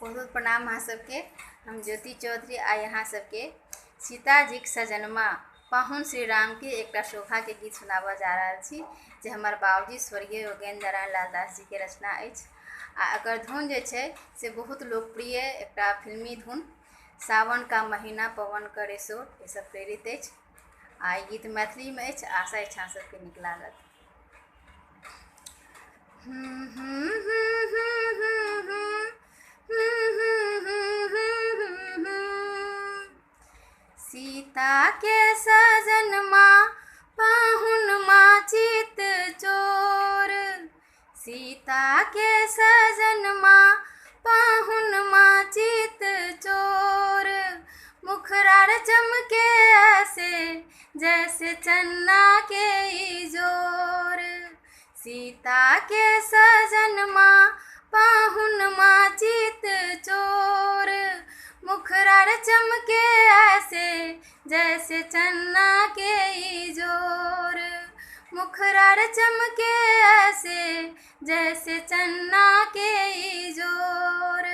बहुत बहुत प्रणाम अहाँ सबके। हम ज्योति चौधरी आ यहाँ सबके सीताजी के सजनमा पाहुन श्री राम के एक शोभा के गीत सुनाबऽ जा रहल छी, जे हमार बाबूजी स्वर्गीय योगेंद्र नारायण लाल दास जी के रचना अछि। आ एकर धुन जे छै से बहुत लोकप्रिय एक फिल्मी धुन सावन का महीना पवन करे शोर ये सब प्रेरित अछि। आ ई गीत मैथिली में अछि, आशा अछि अहाँ सबके नीक लागत। सीता के सजनमा पाहुनमा चित चोर, सीता के सजनमा पाहुनमा चित चोर, मुखरार चमके ऐसे जैसे चन्ना के इजोर। सीता के सजनमा पाहुनमा चित चोर, मुखरार चमके ऐसे जैसे चन्ना के इजोर, मुखरार चमके ऐसे जैसे चन्ना के इजोर।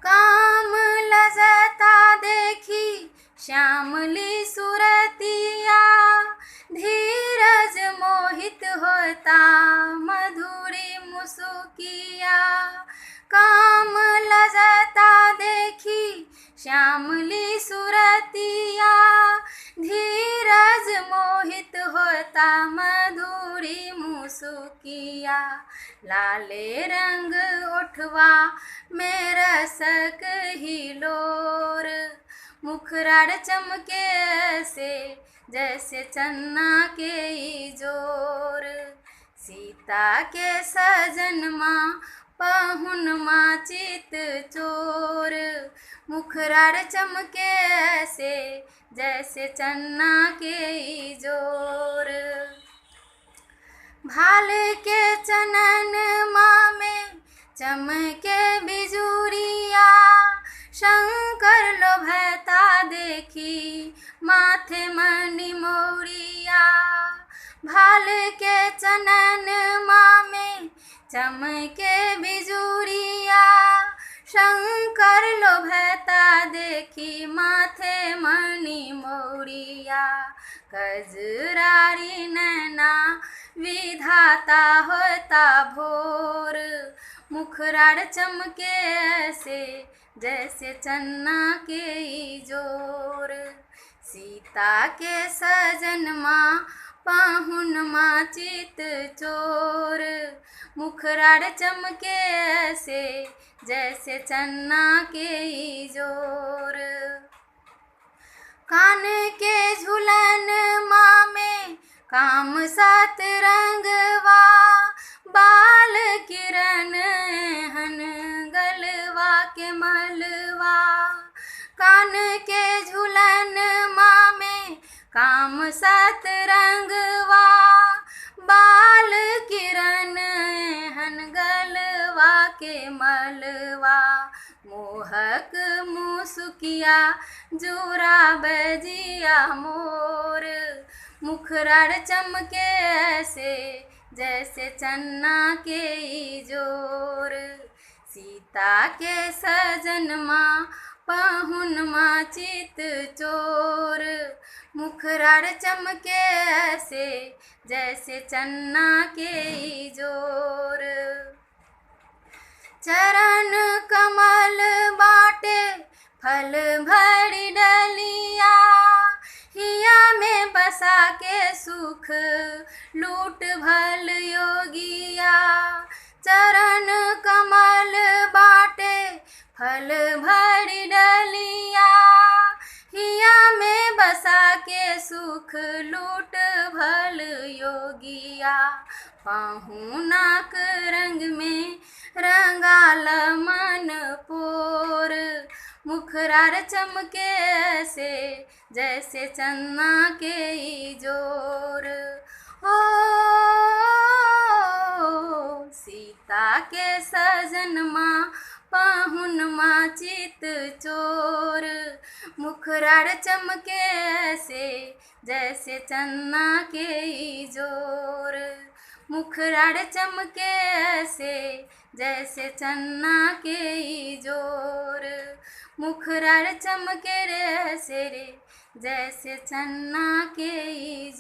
काम लजता देखी श्यामली सुरतिया, धीरज मोहित होता मधुरी मुसुकिया। काम लजता देखी श्यामली सुरतिया, धीरज मोहित होता मधुरी मुसुकिया। लाले रंग उठवा में रसक हिलोर, मुखरार चमके ऐसे जैसे चन्ना के इजोर। सीता के सजनमा पाहुनमा चित चोर, मुखरार चमके ऐसे जैसे चन्ना के इजोर। भाल के चनन माँ में चमके बिजुरिया, शंकर लोभता देखी माथे मणि मौरिया। भाल के चनन माँ में चमके बिजुरिया, शंकर लोभता देखी माथे मणि मौरिया। कजरारी नैना विधाता होता भोर, मुखरार चमके ऐसे जैसे चन्ना के इजोर। सीता के सजनमा पाहुनमा चित चोर, मुखरार चमके ऐसे जैसे चन्ना के इजोर। कान के झुलन माँ में काम सात रंगवा, बाल किरण हन गलवा के मलवा। कान के झुलन माँ में काम सात रंगवा, बाल किरण हन गलवा के मलवा। मोहक मुसुकिया जोरा बजिया मोर, मुखरार चमके ऐसे जैसे चन्ना के इजोर। सीता के सजनमा पाहुनमा चित चोर, मुखरार चमके ऐसे जैसे चन्ना के इजोर। चरण कमल बाटे फल भरी डलिया, हिया में बसा के सुख लूट भल योगिया। चरण कमल बाटे फल भरी डलिया, हिया में बसा के सुख लूट भल योगिया। पाहुनाक रंग में रंगाल मन पोर, मुखरार चमके ऐसे जैसे चन्ना के इजोर। ओ सीता के सजनमा पाहुनमा चित चोर, मुखरार चमके ऐसे जैसे चन्ना के इजोर। मुखरार चमके ऐसे जैसे चन्ना के ई जोर, मुखरार चमके रे ऐसे रे जैसे चन्ना के ई